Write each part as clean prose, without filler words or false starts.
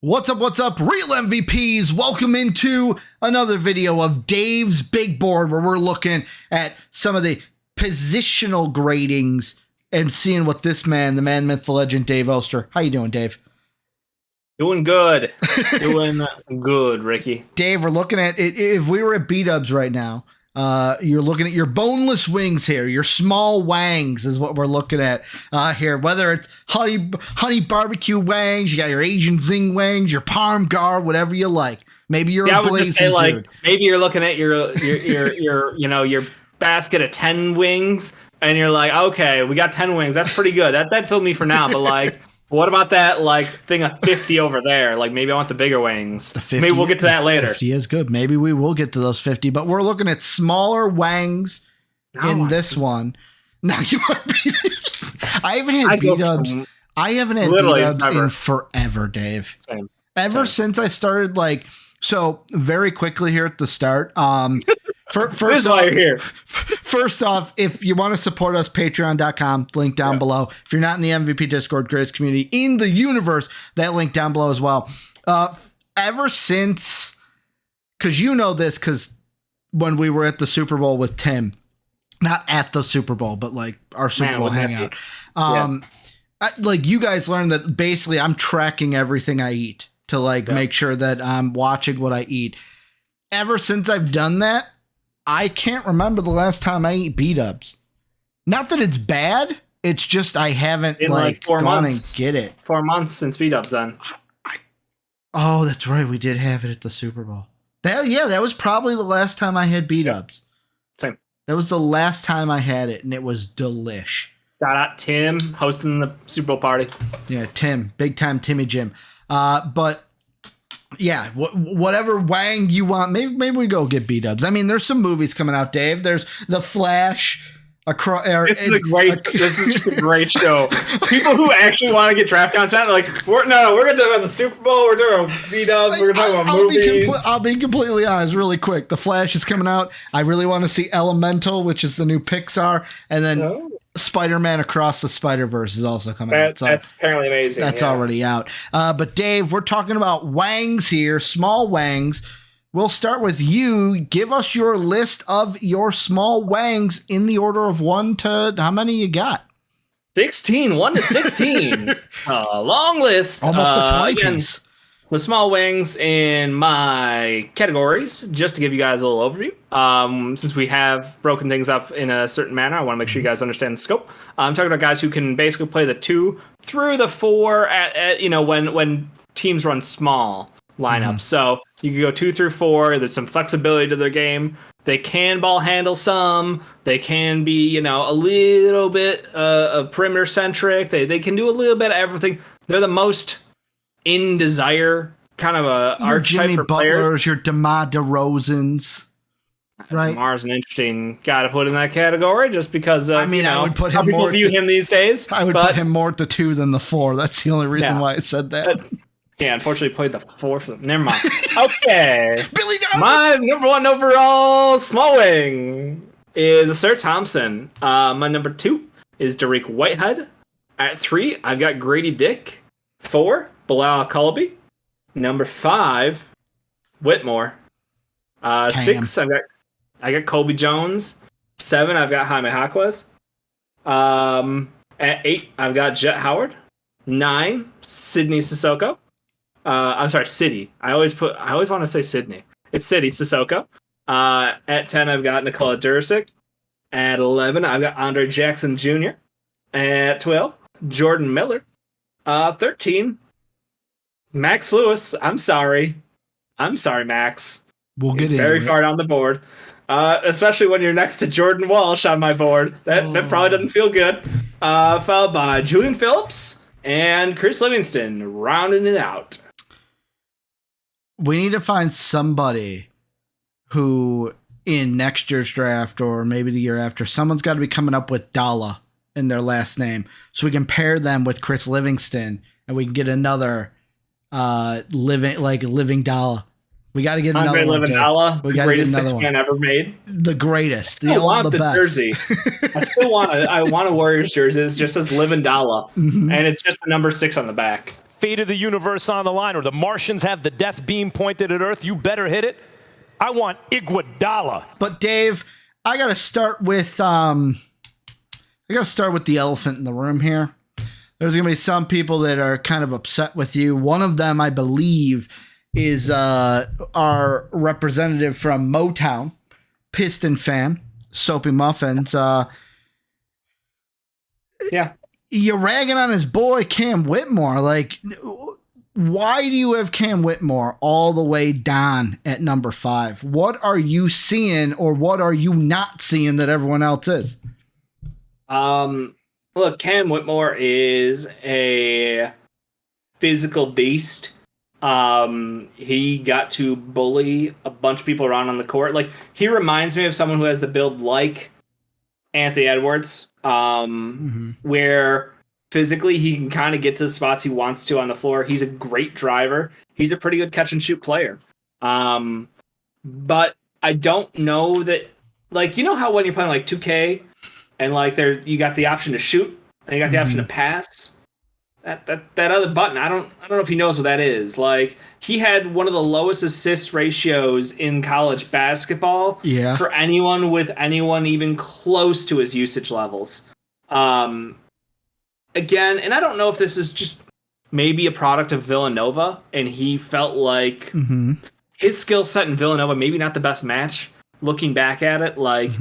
What's up, real MVPs? Welcome into another video of Dave's Big Board, where we're looking at some of the positional gradings and seeing what this man, the man, myth, the legend, Dave Oster. How you doing, Dave? Doing good. Doing good, Ricky. Dave, we're looking at, if we were at B-dubs right now, you're looking at your boneless wings here. Your small wangs is what we're looking at here. Whether it's honey barbecue wangs, you got your Asian zing wangs, your parm gar, whatever you like. Maybe you're a blazing dude. Maybe you're looking at your your basket of 10 wings, and you're like, okay, we got 10 wings. That's pretty good. That filled me for now. But like, what about that thing of 50 over there? Like, maybe I want the bigger wings. Maybe we'll get to that later. 50 is good. Maybe we will get to those 50, but we're looking at smaller wangs in this one. Now you are I haven't had B-dubs. I haven't had B-dubs in forever, Dave. Same. Ever since I started, so very quickly here at the start. First off, if you want to support us, patreon.com, link down below. If you're not in the MVP Discord, greatest community in the universe, that link down below as well. Ever since, because you know this, because when we were at the Super Bowl with Tim, not at the Super Bowl, but our Super Bowl hangout, you guys learned that basically I'm tracking everything I eat to make sure that I'm watching what I eat. Ever since I've done that, I can't remember the last time I ate B-dubs. Not that it's bad. It's just I haven't 4 gone months. And get it. 4 months since B-dubs then. Oh, that's right. We did have it at the Super Bowl. That was probably the last time I had B-dubs. Same. That was the last time I had it, and it was delish. Shout out Tim hosting the Super Bowl party. Yeah, Tim. Big time Timmy Jim. But yeah, whatever wang you want. Maybe we go get B-dubs. I mean, there's some movies coming out, Dave. There's The Flash. This is just a great show. People who actually want to get draft content are like, we're going to talk about the Super Bowl. We're doing B-dubs. We're going to talk about movies. I'll be completely honest, really quick. The Flash is coming out. I really want to see Elemental, which is the new Pixar, and then Spider-Man Across the Spider-Verse is also coming out. So that's apparently amazing. That's already out. But Dave, we're talking about wangs here, small wangs. We'll start with you. Give us your list of your small wangs in the order of 1 to how many you got? 16, 1 to 16. Long list. Almost a 20 piece. The small wings in my categories, just to give you guys a little overview. Since we have broken things up in a certain manner, I want to make sure you guys understand the scope. I'm talking about guys who can basically play the 2 through the 4 at when teams run small lineups. So you can go 2 through 4. There's some flexibility to their game. They can ball handle some. They can be, a little bit of perimeter centric. They can do a little bit of everything. They're the most in desire kind of archetype for players. Your DeMar DeRozans, right? DeMar's an interesting guy to put in that category, just because I would put him how people more view him these days. I would put him more at the 2 than the 4. That's the only reason why I said that. Yeah, unfortunately played the 4 for them. Never mind. Okay. Billy Donovan. My number 1 overall small wing is Sir Thompson. My number 2 is Dariq Whitehead. At 3, I've got Grady Dick. 4, Bilal Colby. Number 5, Whitmore. 6, I got Colby Jones. 7, I've got Jaime Jaquez. At 8, I've got Jet Howard. 9, Sydney Sissoko. I'm sorry, City. I always want to say Sydney. It's City Sissoko. At 10, I've got Nikola Dursic. At 11, I've got Andre Jackson Jr. At 12, Jordan Miller. 13, Max Lewis. I'm sorry, Max. We'll get in very far down the board, especially when you're next to Jordan Walsh on my board. That probably doesn't feel good. Followed by Julian Phillips and Chris Livingston, rounding it out. We need to find somebody who, in next year's draft or maybe the year after, someone's got to be coming up with Dalla in their last name, so we can pair them with Chris Livingston, and we can get another living Dalla. We got to get another one. Dalla, the greatest 6-man ever made. The greatest. I want the jersey. I still want a Warriors jersey. It just says Living Dalla, and it's just the number 6 on the back. fate of the universe on the line, or the Martians have the death beam pointed at Earth, you better hit it. I want Iguodala. But Dave, I got to start with the elephant in the room here. There's going to be some people that are kind of upset with you. One of them, I believe, is our representative from Motown, Piston fan, Soapy Muffins. Yeah. You're ragging on his boy, Cam Whitmore. Like, why do you have Cam Whitmore all the way down at number 5? What are you seeing, or what are you not seeing that everyone else is? Look, Cam Whitmore is a physical beast. He got to bully a bunch of people around on the court. Like, he reminds me of someone who has the build like Anthony Edwards, where physically he can kind of get to the spots he wants to on the floor. He's a great driver. He's a pretty good catch and shoot player. But I don't know that, like, you know how when you're playing like 2K and like you got the option to shoot and you got the option to pass? That other button, I don't know if he knows what that is. Like, he had one of the lowest assist ratios in college basketball for anyone even close to his usage levels. Again, and I don't know if this is just maybe a product of Villanova, and he felt like his skill set in Villanova maybe not the best match. Looking back at it, like,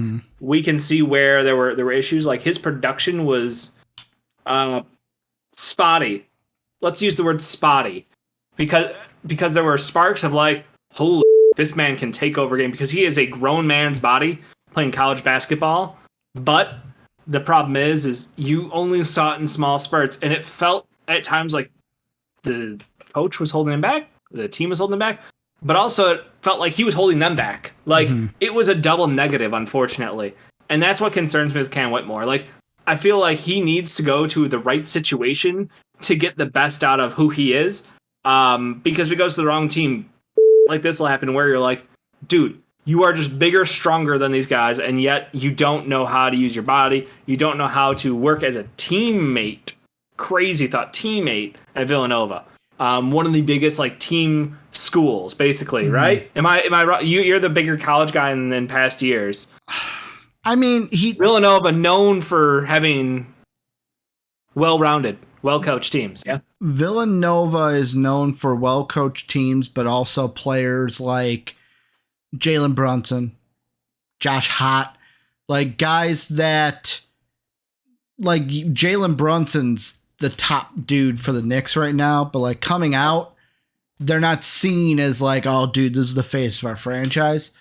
we can see where there were issues. Like, his production was spotty. Let's use the word spotty, because there were sparks of like, holy, this man can take over a game, because he is a grown man's body playing college basketball. But the problem is you only saw it in small spurts, and it felt at times like the coach was holding him back, the team was holding him back, but also it felt like he was holding them back. Like, it was a double negative, unfortunately. And that's what concerns me with Cam Whitmore. Like, I feel like he needs to go to the right situation to get the best out of who he is. Because if he goes to the wrong team, like this will happen, where you're like, dude, you are just bigger, stronger than these guys, and yet you don't know how to use your body. You don't know how to work as a teammate. Crazy thought, teammate at Villanova. One of the biggest like team schools, basically, right? Am I right? You're the bigger college guy in past years. I mean, Villanova known for having well-rounded, well-coached teams. Yeah. Villanova is known for well-coached teams, but also players like Jalen Brunson, Josh Hart, like guys that, like, Jalen Brunson's the top dude for the Knicks right now, but like coming out, they're not seen as like, oh, dude, this is the face of our franchise.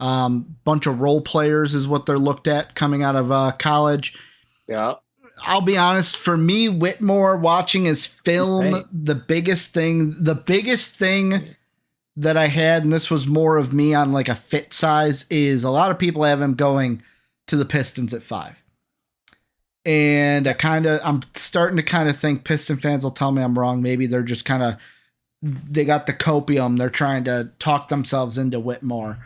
Bunch of role players is what they're looked at coming out of college. Yeah. I'll be honest, for me, Whitmore, watching his film, the biggest thing that I had, and this was more of me on like a fit size, is a lot of people have him going to the Pistons at 5. And I'm starting to kind of think Piston fans will tell me I'm wrong. Maybe they're just they got the copium. They're trying to talk themselves into Whitmore.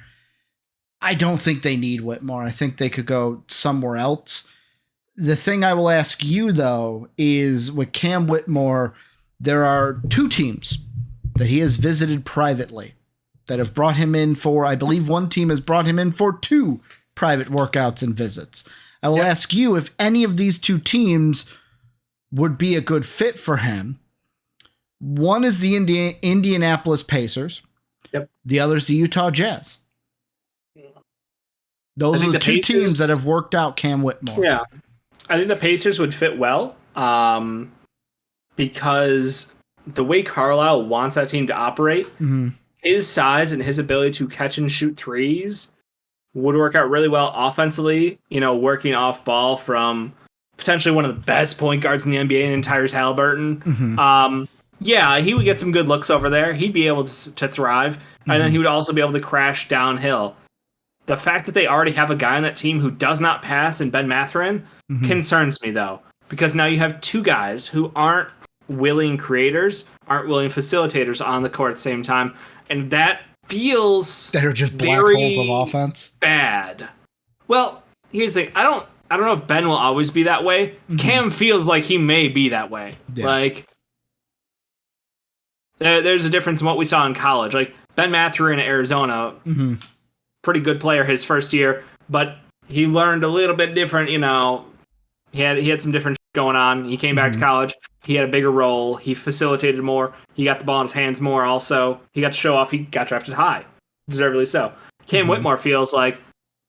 I don't think they need Whitmore. I think they could go somewhere else. The thing I will ask you, though, is with Cam Whitmore, there are 2 teams that he has visited privately that have brought him in for, I believe one team has brought him in for 2 private workouts and visits. I will ask you if any of these 2 teams would be a good fit for him. One is the Indianapolis Pacers. Yep. The other is the Utah Jazz. Those are the 2 teams that have worked out Cam Whitmore. Yeah. I think the Pacers would fit well, because the way Carlisle wants that team to operate, his size and his ability to catch and shoot threes would work out really well offensively, working off ball from potentially one of the best point guards in the NBA in Tyrese Halliburton. Yeah, he would get some good looks over there. He'd be able to thrive, and then he would also be able to crash downhill. The fact that they already have a guy on that team who does not pass in Ben Mathurin concerns me, though, because now you have 2 guys who aren't willing creators, aren't willing facilitators on the court at the same time, and that feels that are just black holes of offense. Bad. Well, here's the thing: I don't know if Ben will always be that way. Cam feels like he may be that way. Yeah. Like, there's a difference in what we saw in college. Like Ben Mathurin in Arizona, pretty good player his first year, but he learned a little bit different. You know, he had some different going on. He came back to college. He had a bigger role. He facilitated more. He got the ball in his hands more. Also, he got to show off. He got drafted high, deservedly so. Cam Whitmore feels like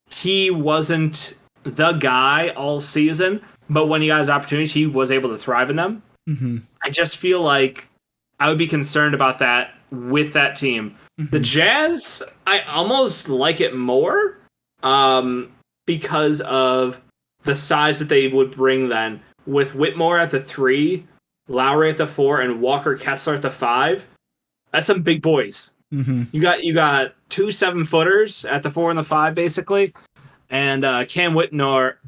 he wasn't the guy all season, but when he got his opportunities, he was able to thrive in them. I just feel like I would be concerned about that with that team. The Jazz, I almost like it more because of the size that they would bring then. With Whitmore at the 3, Lowry at the 4, and Walker Kessler at the 5. That's some big boys. You got 2 7-footers at the 4 and the 5, basically. And Cam Whitmore,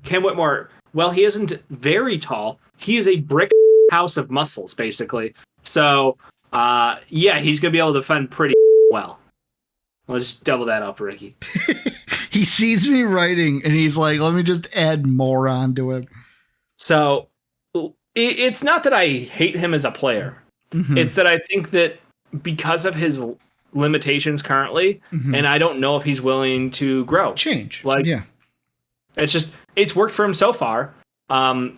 well, he isn't very tall. He is a brick house of muscles, basically. So, yeah, he's going to be able to defend pretty well. I'll just double that up, Ricky. He sees me writing, and he's like, let me just add more onto it. So, it's not that I hate him as a player. It's that I think that because of his limitations currently, and I don't know if he's willing to grow. Change. It's worked for him so far.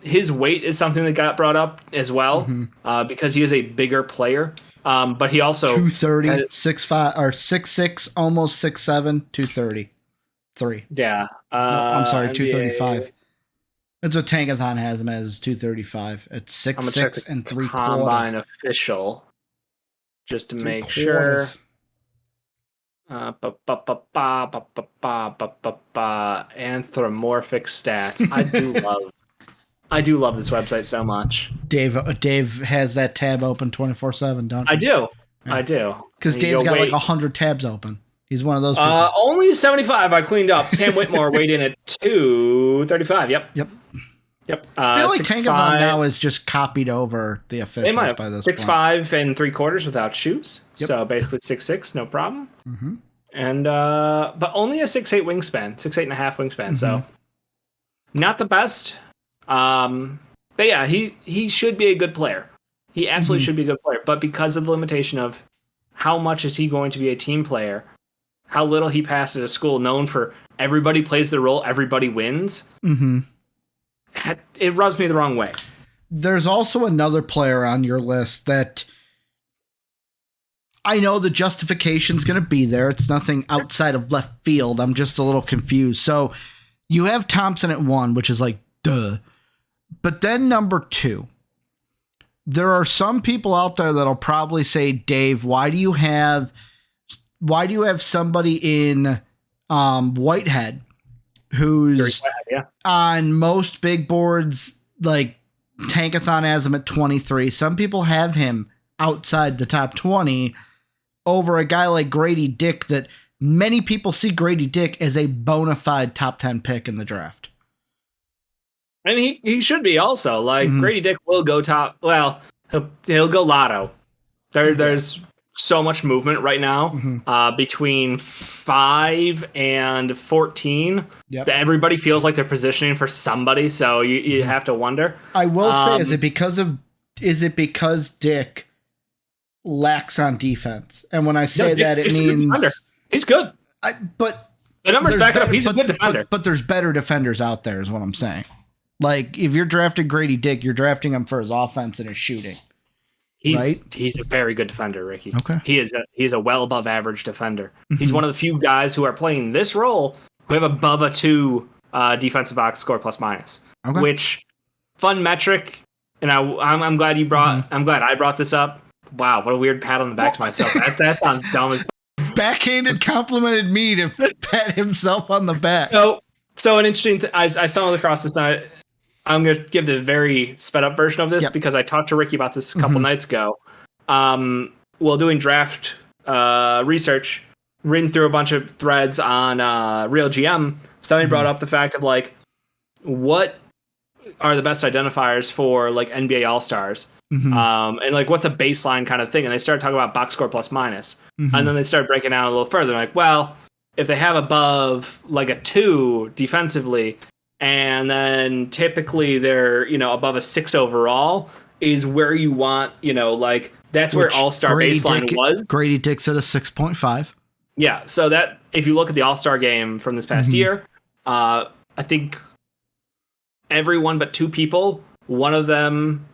His weight is something that got brought up as well, because he is a bigger player. But he also 230, 6'5", or 6'6", almost 6'7", 230. 3. Yeah. I'm sorry, 235. That's what Tankathon has him as, 235 at 6'6" and 3/4. Combine official, just to make sure. Anthropomorphic stats. I do love this website so much. Dave has that tab open 24/7, don't you? I do. Yeah. I do. Because Dave's got like 100 tabs open. He's one of those people. Only 75 I cleaned up. Cam Whitmore weighed in at 235. Yep. I feel like Tankathon now is just copied over the officials by this 6'5" and 3/4 without shoes. So basically 6'6", no problem. And but only a 6'8" wingspan, 6'8.5" wingspan. So not the best. But yeah, he should be a good player. He absolutely should be a good player. But because of the limitation of how much is he going to be a team player, how little he passed at a school known for everybody plays their role, everybody wins. It rubs me the wrong way. There's also another player on your list that I know the justification's going to be there. It's nothing outside of left field. I'm just a little confused. So you have Thompson at 1, which is like, duh. But then number 2, there are some people out there that'll probably say, Dave, why do you have somebody in Whitehead who's on most big boards, like Tankathon has him at 23. Some people have him outside the top 20 over a guy like Grady Dick that many people see Grady Dick as a bona fide top 10 pick in the draft. And he should be also. Like, Grady Dick will go top. Well, he'll go lotto. There's so much movement right now between 5 and 14 that everybody feels like they're positioning for somebody. So you have to wonder. I will say, is it because Dick lacks on defense? And when I say that, it means he's good. But the numbers back it up. He's a good defender. But there's better defenders out there, is what I'm saying. Like, if you're drafting Grady Dick, you're drafting him for his offense and his shooting. He's a very good defender, Ricky. Okay. He is a well above average defender. He's one of the few guys who are playing this role who have above a 2 defensive box score plus minus. Okay. Which, fun metric, and I'm glad you brought. I'm glad I brought this up. Wow, what a weird pat on the back to myself. That sounds dumb as. Backhanded complimented me to pat himself on the back. So an interesting thing, I stumbled across this night. I'm going to give the very sped up version of this because I talked to Ricky about this a couple nights ago. While doing draft research, reading through a bunch of threads on Real GM, somebody brought up the fact of like, what are the best identifiers for like NBA All-Stars? And like, what's a baseline kind of thing? And they started talking about box score plus minus. And then they started breaking down a little further. Like, well, if they have above like a 2 defensively, and then typically they're, above a 6 overall, is where you want, like That's where All-Star baseline was. Grady Dick's at a 6.5. Yeah, so that if you look at the All-Star game from this past year, I think everyone but two people, one of them,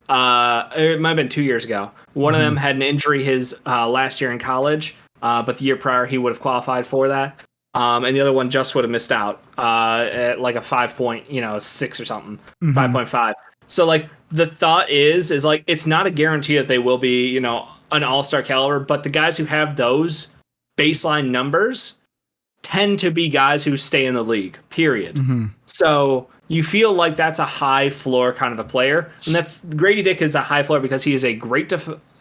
it might have been 2 years ago, one of them had an injury his last year in college, but the year prior he would have qualified for that. And the other one just would have missed out at like a 5.6 or something, 5.5. So like the thought is like it's not a guarantee that they will be, an all-star caliber, but the guys who have those baseline numbers tend to be guys who stay in the league, period. So you feel like that's a high floor kind of a player, and that's Grady Dick is a high floor because he is a great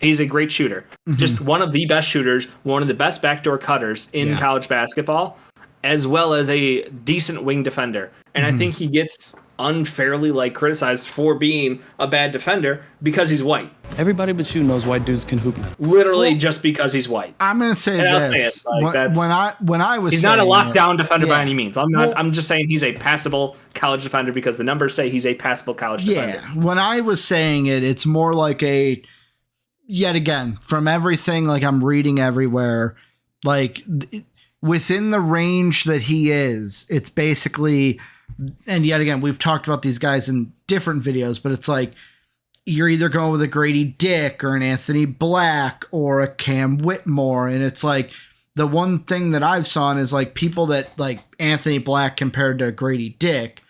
he's a great shooter, just one of the best shooters, one of the best backdoor cutters in college basketball, as well as a decent wing defender. And I think he gets unfairly criticized for being a bad defender because he's white. Everybody but you knows white dudes can hoop. Literally just because he's white. I'm gonna say and this. I'll say it. When I was he's not a lockdown defender by yeah. any means. I'm just saying he's a passable college defender because the numbers say he's a passable college defender. Yeah. When I was saying it, it's more like yet again, from everything I'm reading everywhere, within the range that he is, it's basically, and yet again, we've talked about these guys in different videos, but it's like you're either going with a Grady Dick or an Anthony Black or a Cam Whitmore. And it's like the one thing that I've seen is people that like Anthony Black compared to Grady Dick.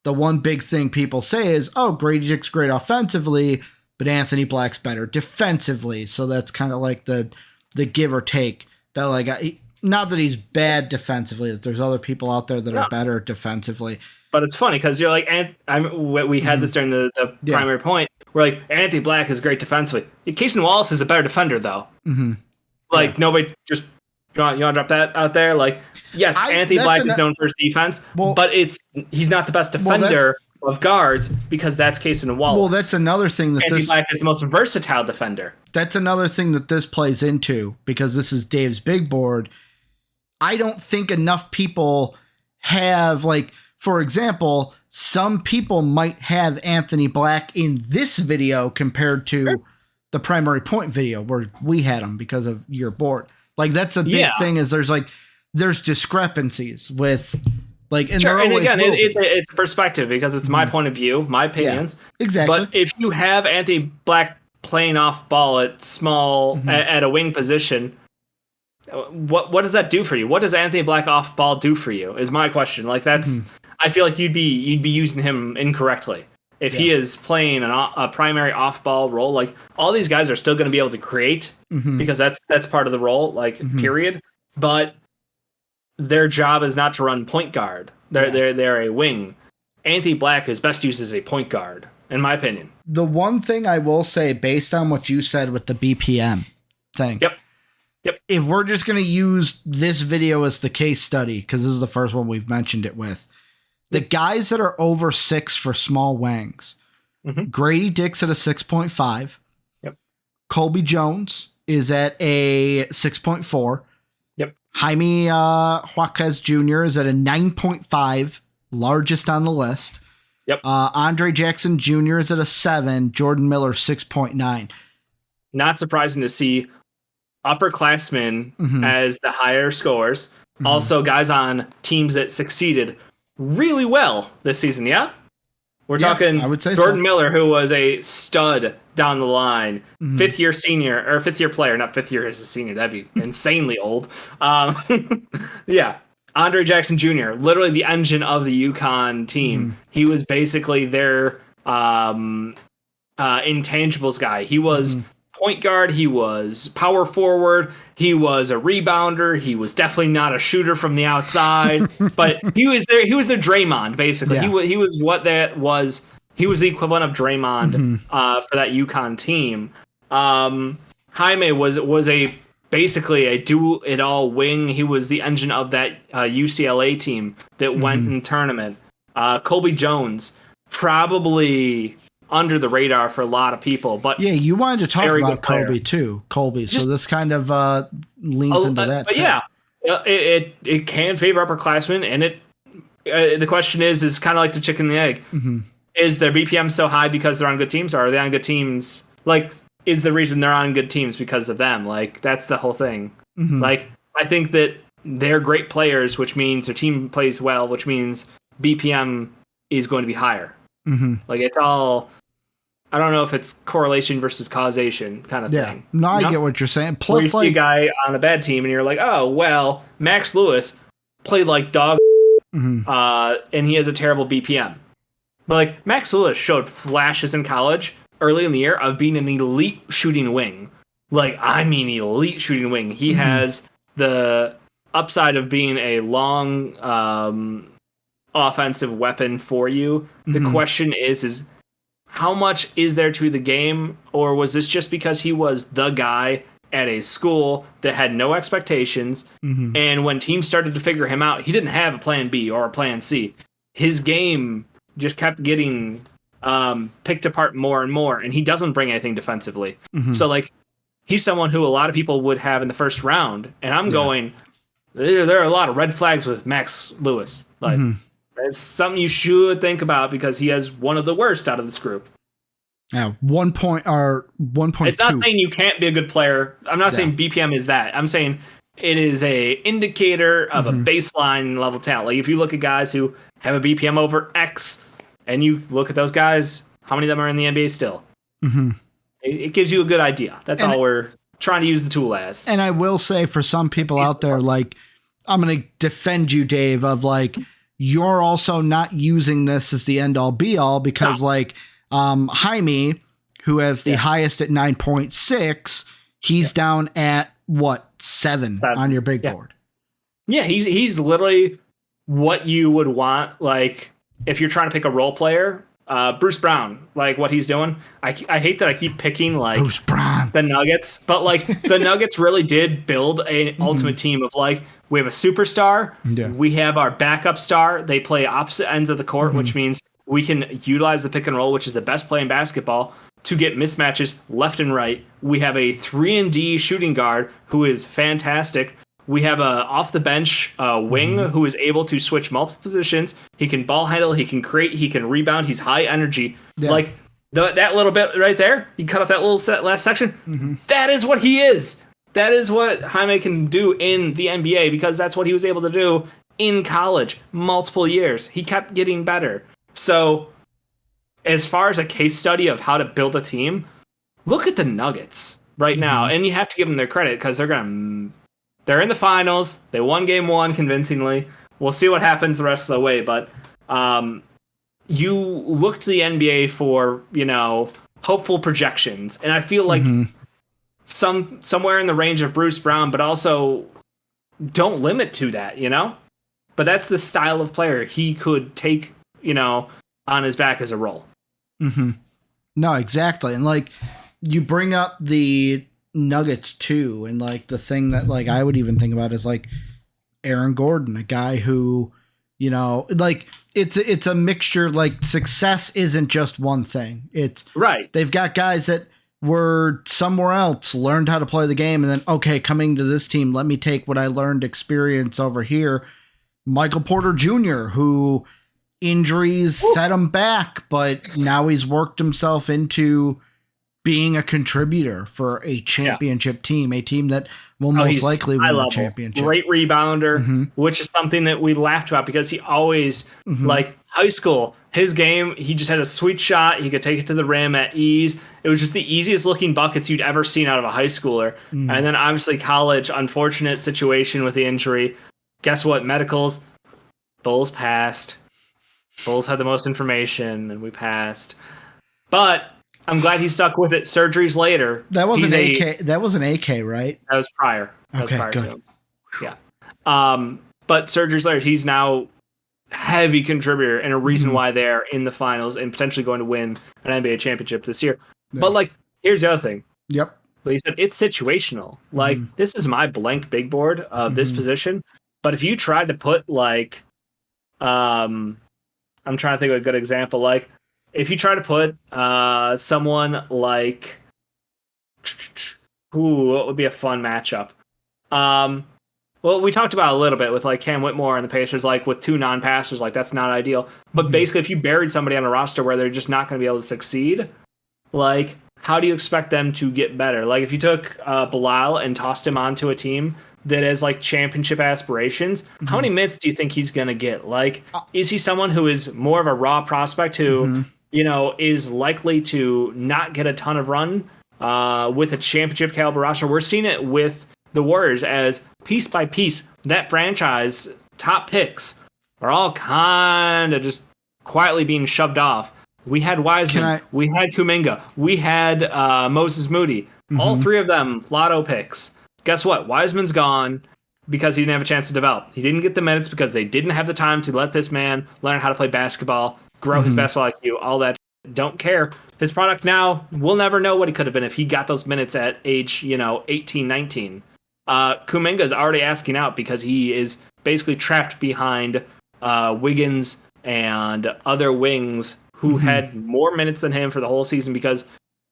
The one big thing people say is, oh, Grady Dick's great offensively, but Anthony Black's better defensively. So that's kind of like the give or take. That not that he's bad defensively, that there's other people out there that are better defensively. But it's funny because you're we had this during the primary point. We're like, Anthony Black is great defensively. Casey Wallace is a better defender, though. Nobody just, you want to drop that out there? Yes, Anthony Black is known for his defense, but he's not the best defender of guards because that's Casey Wallace. Well, that's another thing that Anthony Black is the most versatile defender. That's another thing that this plays into because this is Dave's big board. I don't think enough people have for example, some people might have Anthony Black in this video compared to the primary point video where we had him because of your board. That's a big thing is there's discrepancies with and sure. And again, it's perspective because it's my point of view, my opinions. Yeah, exactly. But if you have Anthony Black playing off ball at small at a wing position, what does that do for you? What does Anthony Black off ball do for you? Is my question. That's I feel like you'd be using him incorrectly if he is playing a primary off ball role. All these guys are still going to be able to create because that's part of the role. Period. But their job is not to run point guard. They're a wing. Anthony Black is best used as a point guard, in my opinion. The one thing I will say, based on what you said with the BPM thing. Yep. If we're just going to use this video as the case study, because this is the first one we've mentioned it with, the guys that are over 6 for small wings, Grady Dick's at a 6.5. Yep. Colby Jones is at a 6.4. Yep. Jaime Jaquez Jr. is at a 9.5, largest on the list. Yep. Andre Jackson Jr. is at a 7. Jordan Miller 6.9. Not surprising to see upperclassmen as the higher scores. Also, guys on teams that succeeded really well this season. Yeah, we're talking. I would say Jordan Miller, who was a stud down the line, fifth year player, not fifth year as a senior. That'd be insanely old. Yeah, Andre Jackson Jr., literally the engine of the UConn team. He was basically their intangibles guy. He was point guard, he was power forward, he was a rebounder, he was definitely not a shooter from the outside, but he was their Draymond, basically. He was what that was. He was the equivalent of Draymond for that UConn team. Jaime was basically a do-it-all wing. He was the engine of that UCLA team that went in tournament. Colby Jones, probably under the radar for a lot of people, but you wanted to talk about Colby too. So this kind of leans into that. But it can favor upperclassmen, and the question is kind of like the chicken and the egg. Is their BPM so high because they're on good teams, or are they on good teams? is the reason they're on good teams because of them. Like, that's the whole thing. Like, I think that they're great players, which means their team plays well, which means BPM is going to be higher. Like, it's all, I don't know if it's correlation versus causation kind of thing. No, I get what you're saying. Plus, you see a guy on a bad team and you're like, oh, well, Max Lewis played like dog, and he has a terrible BPM. But like, Max Lewis showed flashes in college early in the year of being an elite shooting wing. Like, I mean, elite shooting wing. He has the upside of being a long offensive weapon for you. The question is how much is there to the game, or was this just because he was the guy at a school that had no expectations, and when teams started to figure him out, he didn't have a plan B or a plan C. His game just kept getting picked apart more and more, and he doesn't bring anything defensively. So, like, he's someone who a lot of people would have in the first round, and I'm going, there are a lot of red flags with Max Lewis. Like, it's something you should think about because he has one of the worst out of this group. Yeah, 1 point or 1.2. It's not saying you can't be a good player. I'm not saying BPM is that. I'm saying it is a indicator of a baseline level talent. Like, if you look at guys who have a BPM over X, and you look at those guys, how many of them are in the NBA still? It gives you a good idea. That's all we're trying to use the tool as. And I will say, for some people out there, like, I'm going to defend you, Dave, of like, you're also not using this as the end all be all because like Jaime, who has the highest at 9.6, he's down at what, 7 on your big board. Yeah, he's literally what you would want. Like, if you're trying to pick a role player, Bruce Brown, like what he's doing. I hate that I keep picking like Bruce Brown, the Nuggets, but like the Nuggets really did build an ultimate team of like, we have a superstar, we have our backup star. They play opposite ends of the court, which means we can utilize the pick and roll, which is the best play in basketball, to get mismatches left and right. We have a 3-and-D shooting guard who is fantastic. We have a off the bench wing who is able to switch multiple positions. He can ball handle, he can create, he can rebound. He's high energy. Like that little bit right there, you cut off that little last section. That is what he is. That is what Jaime can do in the NBA because that's what he was able to do in college multiple years. He kept getting better. So as far as a case study of how to build a team, look at the Nuggets right now. And you have to give them their credit because they're in the finals. They won game 1 convincingly. We'll see what happens the rest of the way. But you look to the NBA for, hopeful projections. And I feel like somewhere in the range of Bruce Brown, but also don't limit to that, But that's the style of player he could take, on his back as a role. No, exactly. And like you bring up the Nuggets too, and like the thing that like I would even think about is like Aaron Gordon, a guy who, like it's a mixture. Like success isn't just one thing. It's right. They've got guys that were somewhere else, learned how to play the game, and then okay, coming to this team, let me take what I learned experience over here. Michael Porter Jr., who injuries set him back, but now he's worked himself into being a contributor for a championship team, a team that will most likely win the championship. Great rebounder, which is something that we laughed about because he always, like high school, his game, he just had a sweet shot. He could take it to the rim at ease. It was just the easiest looking buckets you'd ever seen out of a high schooler. And then obviously college, unfortunate situation with the injury. Guess what? Medicals, Bulls passed. Bulls had the most information, and we passed. But I'm glad he stuck with it. Surgeries later. That was an AK. That was an AK, right? That was prior. Okay, good. To him. Yeah. But surgeries later, he's now heavy contributor and a reason why they're in the finals and potentially going to win an NBA championship this year. Yeah. But like, here's the other thing. Yep. Like you said, it's situational. Like this is my blank big board of this position. But if you tried to put like, I'm trying to think of a good example. Like, if you try to put someone like, what would be a fun matchup? Well, we talked about a little bit with like Cam Whitmore and the Pacers, like with 2 non-passers, like that's not ideal. But basically, if you buried somebody on a roster where they're just not going to be able to succeed, like how do you expect them to get better? Like if you took Bilal and tossed him onto a team that has like championship aspirations, how many minutes do you think he's going to get? Like, is he someone who is more of a raw prospect who, is likely to not get a ton of run with a championship caliber roster? We're seeing it with the Warriors as piece by piece, that franchise top picks are all kind of just quietly being shoved off. We had Wiseman, we had Kuminga, we had Moses Moody, all three of them lotto picks. Guess what? Wiseman's gone because he didn't have a chance to develop. He didn't get the minutes because they didn't have the time to let this man learn how to play basketball, grow his basketball IQ, all that. Don't care. His product now, we'll never know what he could have been if he got those minutes at age, 18, 19. Kuminga's already asking out because he is basically trapped behind Wiggins and other wings who had more minutes than him for the whole season because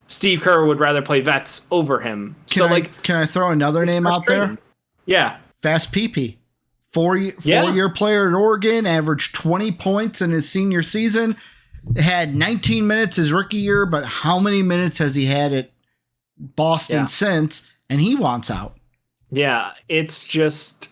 Steve Kerr would rather play vets over him. Can I throw another name out there? Yeah. Fast PP. Four-year player at Oregon, averaged 20 points in his senior season, had 19 minutes his rookie year, but how many minutes has he had at Boston since? And he wants out. Yeah, it's just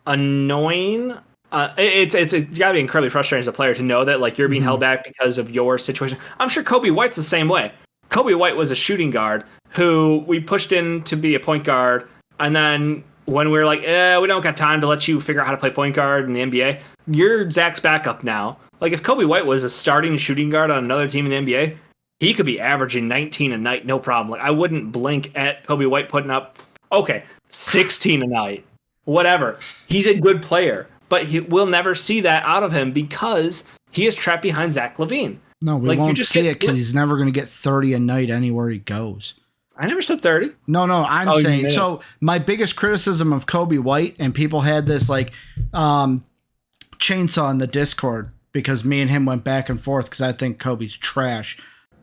annoying. It's got to be incredibly frustrating as a player to know that like you're being held back because of your situation. I'm sure Kobe White's the same way. Kobe White was a shooting guard who we pushed in to be a point guard, and then when we were like, we don't got time to let you figure out how to play point guard in the NBA, you're Zach's backup now. Like if Kobe White was a starting shooting guard on another team in the NBA, he could be averaging 19 a night, no problem. Like I wouldn't blink at Kobe White putting up 16 a night, whatever. He's a good player, but we'll never see that out of him because he is trapped behind Zach LaVine. No, we won't see it because he's never going to get 30 a night anywhere he goes. I never said 30. No, I'm saying. So my biggest criticism of Kobe White, and people had this like chainsaw in the Discord because me and him went back and forth because I think Kobe's trash.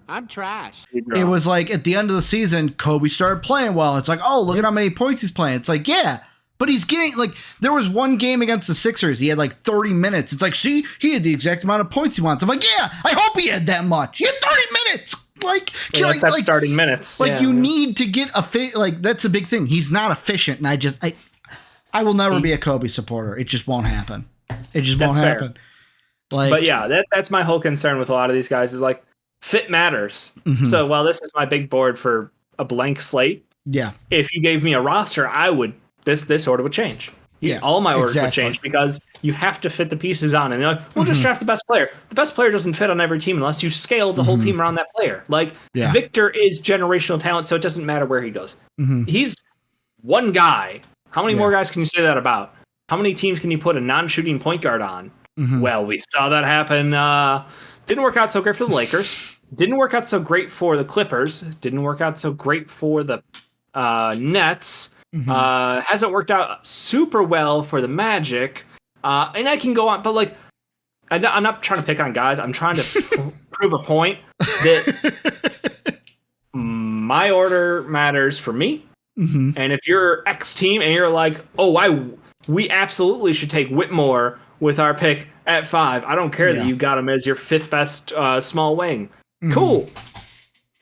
I'm trash. It was like at the end of the season, Kobe started playing well. It's like, oh, look at how many points he's playing. It's like, yeah. But he's getting, like, there was one game against the Sixers. He had, like, 30 minutes. It's like, see, he had the exact amount of points he wants. I'm like, yeah, I hope he had that much. He had 30 minutes. Like, that's starting minutes. Like, you need to get like, that's a big thing. He's not efficient. And I will never be a Kobe supporter. It just won't happen. It just won't happen. Like, but yeah, that's my whole concern with a lot of these guys is, like, fit matters. So while this is my big board for a blank slate, if you gave me a roster, I would. This order would change. All my orders would change because you have to fit the pieces on. And you're like, we'll just draft the best player. The best player doesn't fit on every team unless you scale the whole team around that player. Like, Victor is generational talent, so it doesn't matter where he goes. He's one guy. How many more guys can you say that about? How many teams can you put a non-shooting point guard on? Well, we saw that happen. Didn't work out so great for the Lakers. Didn't work out so great for the Clippers. Didn't work out so great for the Nets. Hasn't worked out super well for the Magic, and I can go on, but like, I'm not trying to pick on guys. I'm trying to prove a point that my order matters for me. And if you're X team and you're like, we absolutely should take Whitmore with our pick at 5. I don't care that you got him as your 5th best small wing. Cool.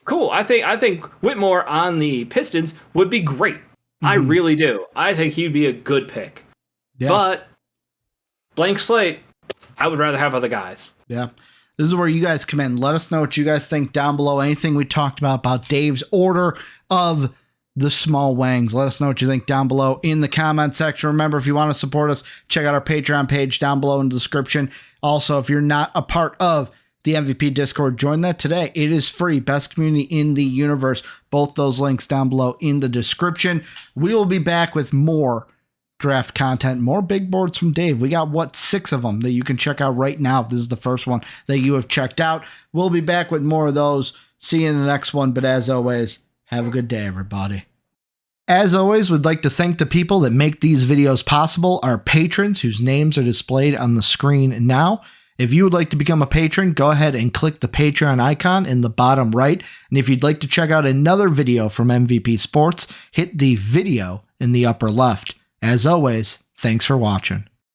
I think Whitmore on the Pistons would be great. I really do. I think he'd be a good pick. But blank slate, I would rather have other guys. Yeah. This is where you guys come in. Let us know what you guys think down below. Anything we talked about Dave's order of the small wangs. Let us know what you think down below in the comment section. Remember, if you want to support us, check out our Patreon page down below in the description. Also, if you're not a part of the MVP Discord, join that today. It is free. Best community in the universe. Both those links down below in the description. We will be back with more draft content, more big boards from Dave. We got 6 of them that you can check out right now if this is the first one that you have checked out. We'll be back with more of those. See you in the next one. But as always, have a good day, everybody. As always, we'd like to thank the people that make these videos possible, our patrons whose names are displayed on the screen now. If you would like to become a patron, go ahead and click the Patreon icon in the bottom right. And if you'd like to check out another video from MVP Sports, hit the video in the upper left. As always, thanks for watching.